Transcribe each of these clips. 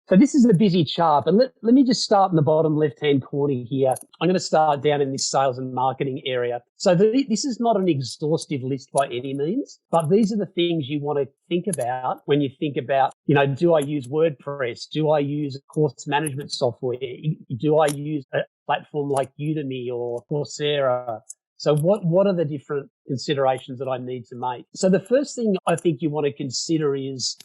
So this is a busy chart, but let me just start in the bottom left-hand corner here. I'm going to start down in this sales and marketing area. So this is not an exhaustive list by any means, but these are the things you want to think about when you think about, do I use WordPress? Do I use course management software? Do I use a platform like Udemy or Coursera? So what are the different considerations that I need to make? So the first thing I think you want to consider is,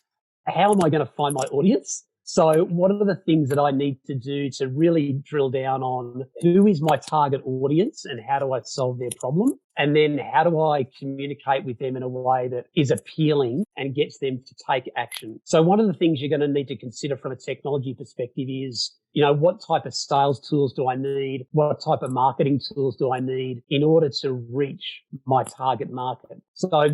how am I going to find my audience? So what are the things that I need to do to really drill down on who is my target audience and how do I solve their problem? And then how do I communicate with them in a way that is appealing and gets them to take action? So one of the things you're going to need to consider from a technology perspective is, what type of sales tools do I need? What type of marketing tools do I need in order to reach my target market? So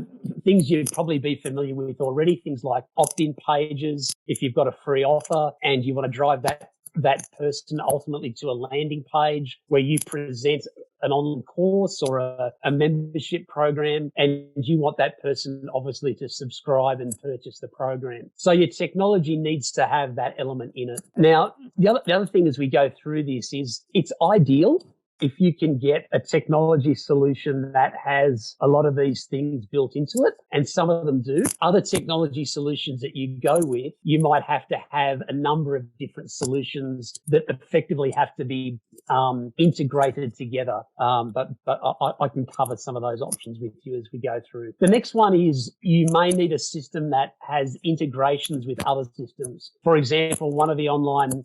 things you'd probably be familiar with already, things like opt-in pages. If you've got a free offer and you want to drive that person ultimately to a landing page where you present an online course or a membership program, and you want that person obviously to subscribe and purchase the program. So your technology needs to have that element in it. Now, the other thing as we go through this is it's ideal if you can get a technology solution that has a lot of these things built into it, and some of them do. Other technology solutions that you go with, you might have to have a number of different solutions that effectively have to be integrated together. But I can cover some of those options with you as we go through. The next one is you may need a system that has integrations with other systems. For example, one of the online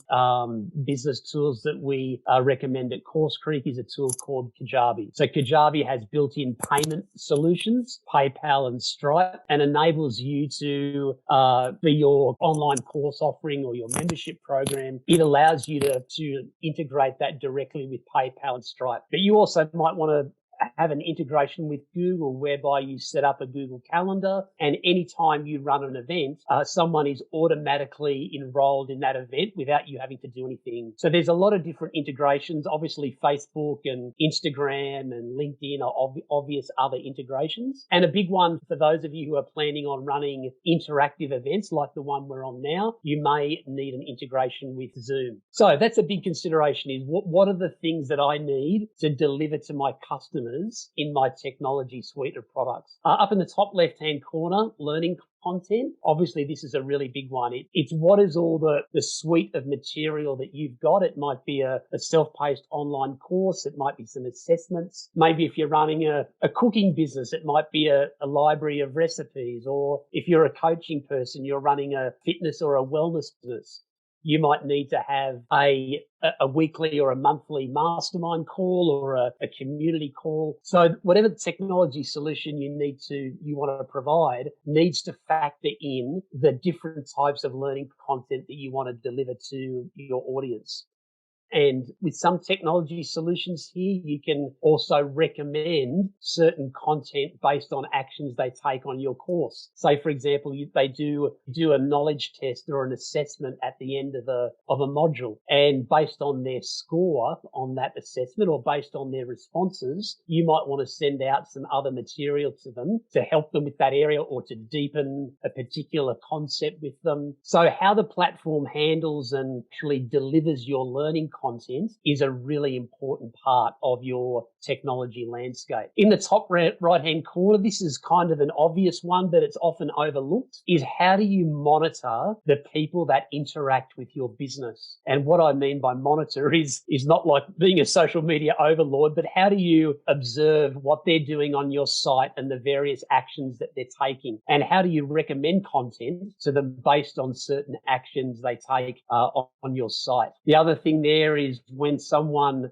business tools that we recommend at CourseCREEK is a tool called Kajabi. So Kajabi has built-in payment solutions, PayPal and Stripe, and enables you to, for your online course offering or your membership program, it allows you to integrate that directly with PayPal and Stripe. But you also might want to have an integration with Google whereby you set up a Google Calendar, and anytime you run an event, someone is automatically enrolled in that event without you having to do anything. So there's a lot of different integrations. Obviously, Facebook and Instagram and LinkedIn are obvious other integrations. And a big one for those of you who are planning on running interactive events like the one we're on now, you may need an integration with Zoom. So that's a big consideration, is what are the things that I need to deliver to my customers in my technology suite of products. Up in the top left-hand corner, learning content. Obviously, this is a really big one. It's what is all the suite of material that you've got. It might be a self-paced online course. It might be some assessments. Maybe if you're running a cooking business, it might be a library of recipes. Or if you're a coaching person, you're running a fitness or a wellness business, you might need to have a weekly or a monthly mastermind call or a community call. So whatever technology solution you want to provide needs to factor in the different types of learning content that you want to deliver to your audience. And with some technology solutions here, you can also recommend certain content based on actions they take on your course. Say, for example, they do a knowledge test or an assessment at the end of a module. And based on their score on that assessment or based on their responses, you might want to send out some other material to them to help them with that area or to deepen a particular concept with them. So how the platform handles and actually delivers your learning content is a really important part of your technology landscape. In the top right-hand corner, this is kind of an obvious one, but it's often overlooked, is how do you monitor the people that interact with your business? And what I mean by monitor is not like being a social media overlord, but how do you observe what they're doing on your site and the various actions that they're taking? And how do you recommend content to them based on certain actions they take on your site? The other thing there is when someone,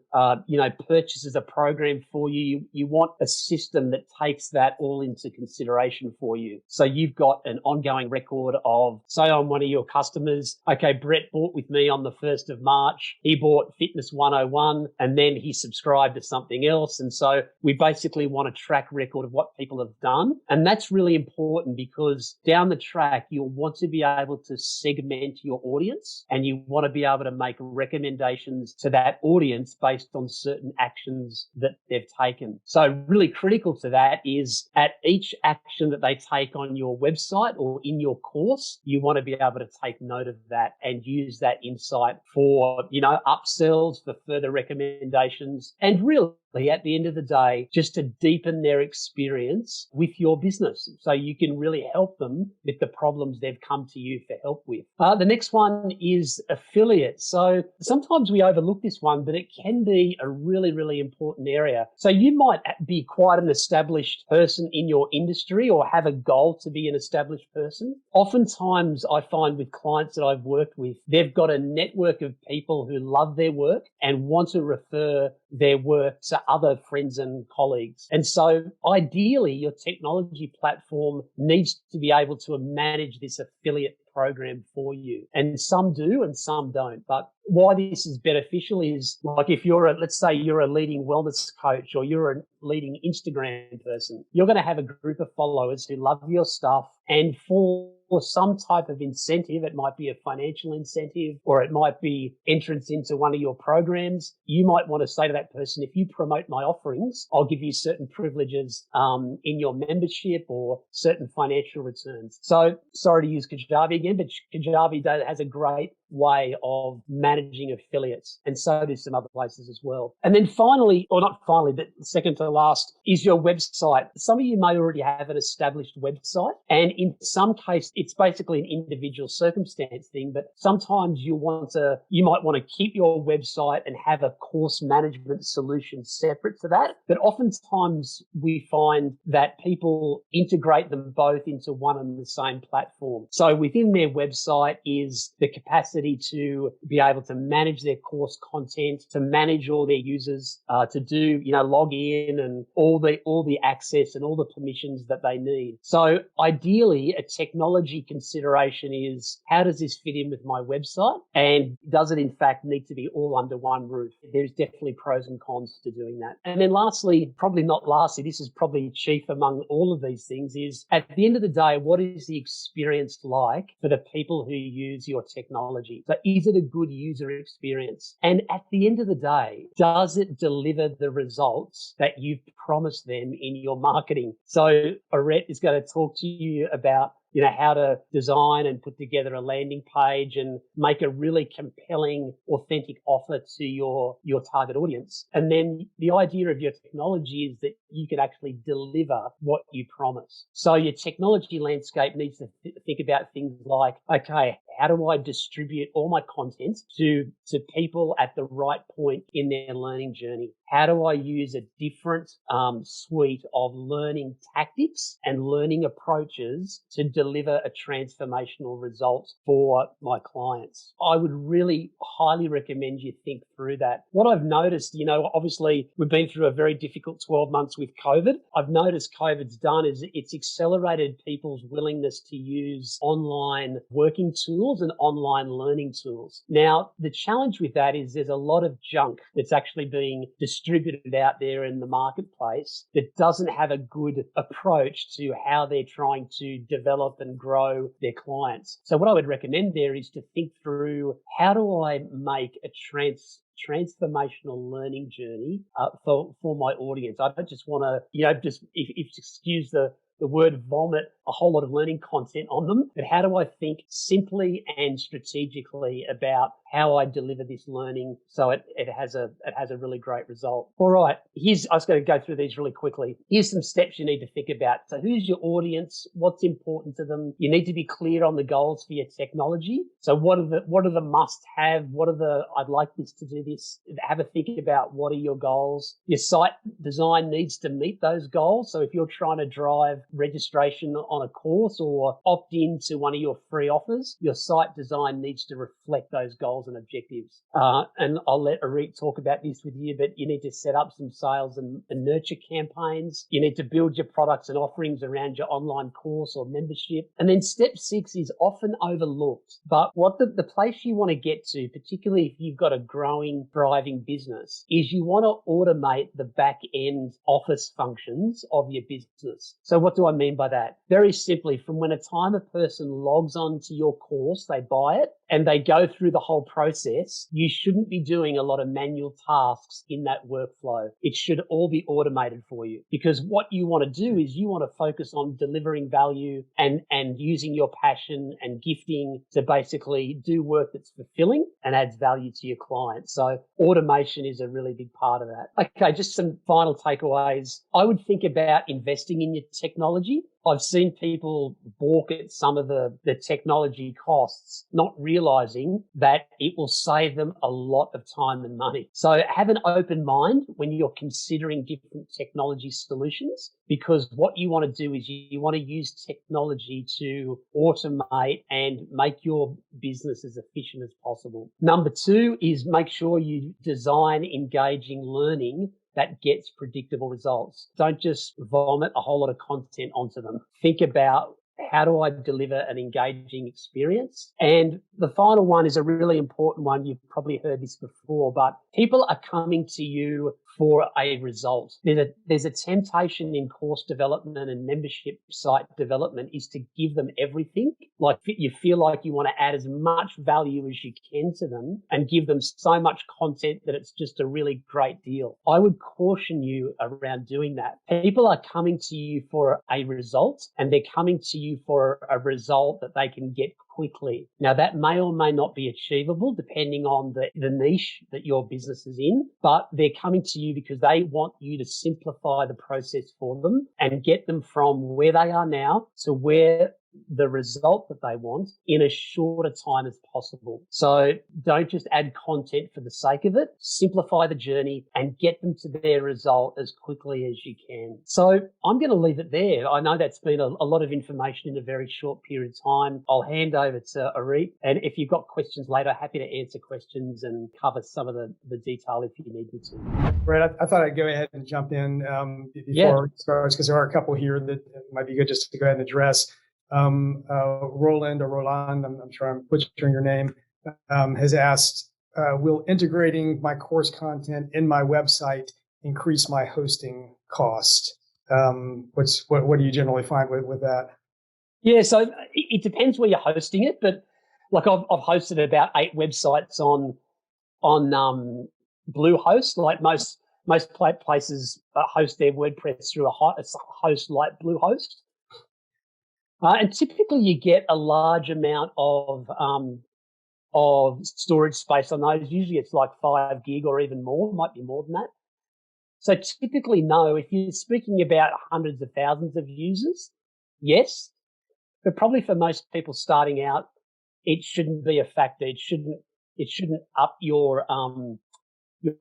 purchases a program for you, you want a system that takes that all into consideration for you. So you've got an ongoing record of, say I'm one of your customers. Okay, Brett bought with me on the 1st of March. He bought Fitness 101 and then he subscribed to something else. And so we basically want a track record of what people have done. And that's really important because down the track, you'll want to be able to segment your audience and you want to be able to make recommendations recommendations to that audience based on certain actions that they've taken. So really critical to that is at each action that they take on your website or in your course, you want to be able to take note of that and use that insight for, upsells, for further recommendations, and really at the end of the day, just to deepen their experience with your business so you can really help them with the problems they've come to you for help with. The next one is affiliates. So sometimes we overlook this one, but it can be a really, really important area. So you might be quite an established person in your industry or have a goal to be an established person. Oftentimes I find with clients that I've worked with, they've got a network of people who love their work and want to refer their work to other friends and colleagues. And so ideally, your technology platform needs to be able to manage this affiliate program for you. And some do and some don't. But why this is beneficial is like if let's say you're a leading wellness coach or you're a leading Instagram person, you're going to have a group of followers who love your stuff. And for some type of incentive, it might be a financial incentive or it might be entrance into one of your programs, you might want to say to that person, if you promote my offerings, I'll give you certain privileges in your membership or certain financial returns. So sorry to use Kajabi again, but Kajabi has a great way of managing affiliates, and so do some other places as well. And then finally, or not finally, but second to last, is your website. Some of you may already have an established website, and in some cases, it's basically an individual circumstance thing, but sometimes you might want to keep your website and have a course management solution separate to that. But oftentimes we find that people integrate them both into one and the same platform. So within their website is the capacity to be able to manage their course content, to manage all their users, to do, log in and all the access and all the permissions that they need. So ideally, a technology consideration is how does this fit in with my website? And does it in fact need to be all under one roof? There's definitely pros and cons to doing that. And then lastly, probably not lastly, this is probably chief among all of these things, is at the end of the day, what is the experience like for the people who use your technology? So is it a good user experience? And at the end of the day, does it deliver the results that you've promised them in your marketing? So Arette is going to talk to you about how to design and put together a landing page and make a really compelling, authentic offer to your target audience. And then the idea of your technology is that you can actually deliver what you promise. So your technology landscape needs to think about things like, okay, how do I distribute all my content to people at the right point in their learning journey? How do I use a different suite of learning tactics and learning approaches to deliver a transformational result for my clients? I would really highly recommend you think through that. What I've noticed, obviously we've been through a very difficult 12 months with COVID. I've noticed COVID's done is it's accelerated people's willingness to use online working tools and online learning tools. Now, the challenge with that is there's a lot of junk that's actually being distributed out there in the marketplace that doesn't have a good approach to how they're trying to develop and grow their clients. So what I would recommend there is to think through, how do I make a transformational learning journey for my audience? I don't just want to, just if excuse the word vomit a whole lot of learning content on them, but how do I think simply and strategically about how I deliver this learning so it has a really great result? All right, I was going to go through these really quickly. Here's some steps you need to think about. So who's your audience? What's important to them? You need to be clear on the goals for your technology. So what are the must-have? What are the I'd like this to do this? Have a think about what are your goals. Your site design needs to meet those goals. So if you're trying to drive registration on a course or opt in to one of your free offers, your site design needs to reflect those goals and objectives. And I'll let Arette talk about this with you, but you need to set up some sales and nurture campaigns. You need to build your products and offerings around your online course or membership. And then step 6 is often overlooked, but what the place you want to get to, particularly if you've got a growing, thriving business, is you want to automate the back end office functions of your business. So what do I mean by that? Very very simply, from when a time a person logs on to your course, they buy it and they go through the whole process, you shouldn't be doing a lot of manual tasks in that workflow. It should all be automated for you, because what you want to do is you want to focus on delivering value and using your passion and gifting to basically do work that's fulfilling and adds value to your client. So automation is a really big part of that. Okay, just some final takeaways. I would think about investing in your technology. I've seen people balk at some of the technology costs, not realizing that it will save them a lot of time and money. So have an open mind when you're considering different technology solutions, because what you want to do is you want to use technology to automate and make your business as efficient as possible. Number two is make sure you design engaging learning that gets predictable results. Don't just vomit a whole lot of content onto them. Think about, how do I deliver an engaging experience? And the final one is a really important one. You've probably heard this before, but people are coming to you for a result. There's a temptation in course development and membership site development is to give them everything. Like, you feel like you want to add as much value as you can to them and give them so much content that it's just a really great deal. I would caution you around doing that. People are coming to you for a result, and they're coming to you for a result that they can get quickly. Now, that may or may not be achievable depending on the niche that your business is in, but they're coming to you because they want you to simplify the process for them and get them from where they are now to where the result that they want in as short a time as possible. So don't just add content for the sake of it. Simplify the journey and get them to their result as quickly as you can. So I'm going to leave it there. I know that's been a lot of information in a very short period of time. I'll hand over to Arik, and if you've got questions later, happy to answer questions and cover some of the detail if you need me to. Right. I thought I'd go ahead and jump in before it starts, because there are a couple here that might be good just to go ahead and address. Roland, I'm sure I'm butchering your name, has asked, will integrating my course content in my website increase my hosting cost? What do you generally find with that? Yeah, so it depends where you're hosting it, but like I've hosted about 8 websites on Bluehost. Like most places host their WordPress through a host like Bluehost. And typically you get a large amount of storage space on those. Usually it's like 5 gig or even more, might be more than that. So typically, no. If you're speaking about hundreds of thousands of users, yes. But probably for most people starting out, it shouldn't be a factor. It shouldn't up your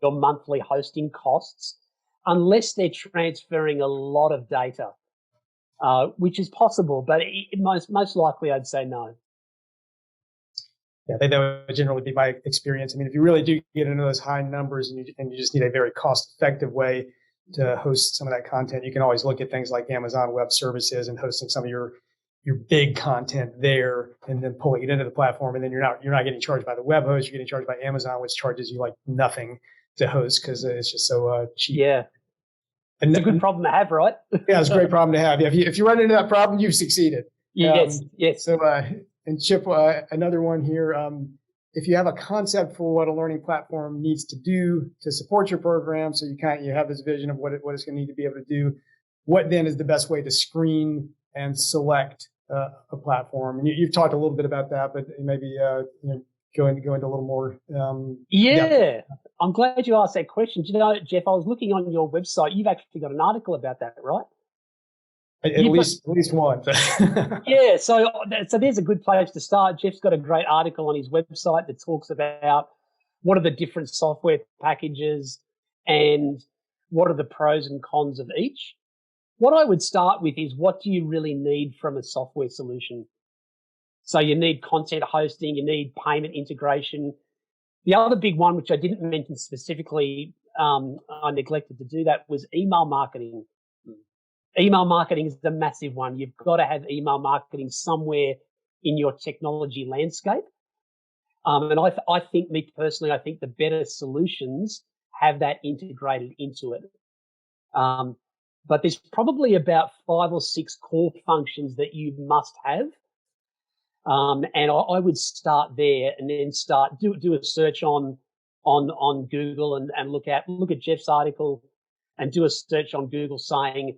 monthly hosting costs unless they're transferring a lot of data. Which is possible, but most likely I'd say no. Yeah, I think that would generally be my experience. I mean, if you really do get into those high numbers and you just need a very cost-effective way to host some of that content, you can always look at things like Amazon Web Services and hosting some of your big content there, and then pulling it into the platform. And then you're not getting charged by the web host, you're getting charged by Amazon, which charges you like nothing to host because it's just so cheap. Yeah. And it's a good problem to have, right? Yeah, it's a great problem to have. Yeah, if you run into that problem, you've succeeded. Yes. So, and Chip, another one here. If you have a concept for what a learning platform needs to do to support your program, so you have this vision of what it's going to need to be able to do, what then is the best way to screen and select a platform? And you've talked a little bit about that, but maybe go into a little more. Depth. I'm glad you asked that question. Do you know, Jeff, I was looking on your website. You've actually got an article about that, right? At least one. Yeah, so there's a good place to start. Jeff's got a great article on his website that talks about what are the different software packages and what are the pros and cons of each. What I would start with is, what do you really need from a software solution? So you need content hosting, you need payment integration. The other big one, which I didn't mention specifically, I neglected to do that, was email marketing. Email marketing is the massive one. You've got to have email marketing somewhere in your technology landscape. And I think the better solutions have that integrated into it. but there's probably about 5 or 6 core functions that you must have. And I would start there and then do a search on Google and look at Jeff's article and do a search on Google saying,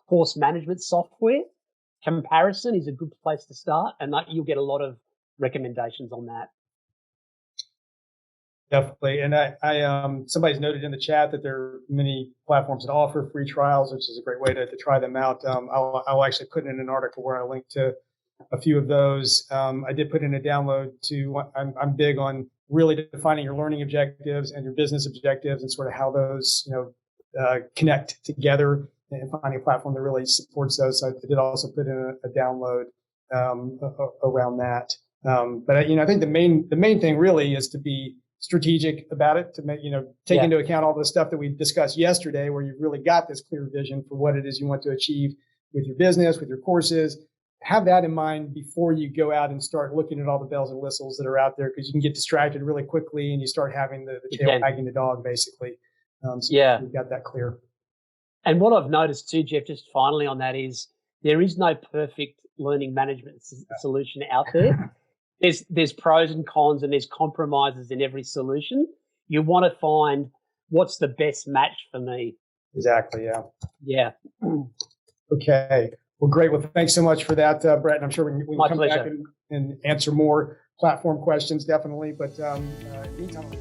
course management software comparison is a good place to start, and you'll get a lot of recommendations on that. Definitely. And I somebody's noted in the chat that there are many platforms that offer free trials, which is a great way to try them out. I'll actually put in an article where I link to a few of those. I did put in a download to, I'm big on really defining your learning objectives and your business objectives and sort of how those, connect together, and finding a platform that really supports those. So I did also put in a download around that. But I think the main thing really is to be strategic about it, to make, take into account all the stuff that we discussed yesterday, where you've really got this clear vision for what it is you want to achieve with your business, with your courses. Have that in mind before you go out and start looking at all the bells and whistles that are out there, because you can get distracted really quickly and you start having the tail wagging the dog, basically. You've got that clear. And what I've noticed too, Jeff, just finally on that, is there is no perfect learning management solution out there. There's pros and cons, and there's compromises in every solution. You want to find what's the best match for me. Exactly. Yeah. Yeah. Okay. Well, great. Well, thanks so much for that, Brett. And I'm sure we can come pleasure. back and answer more platform questions, definitely. But meantime,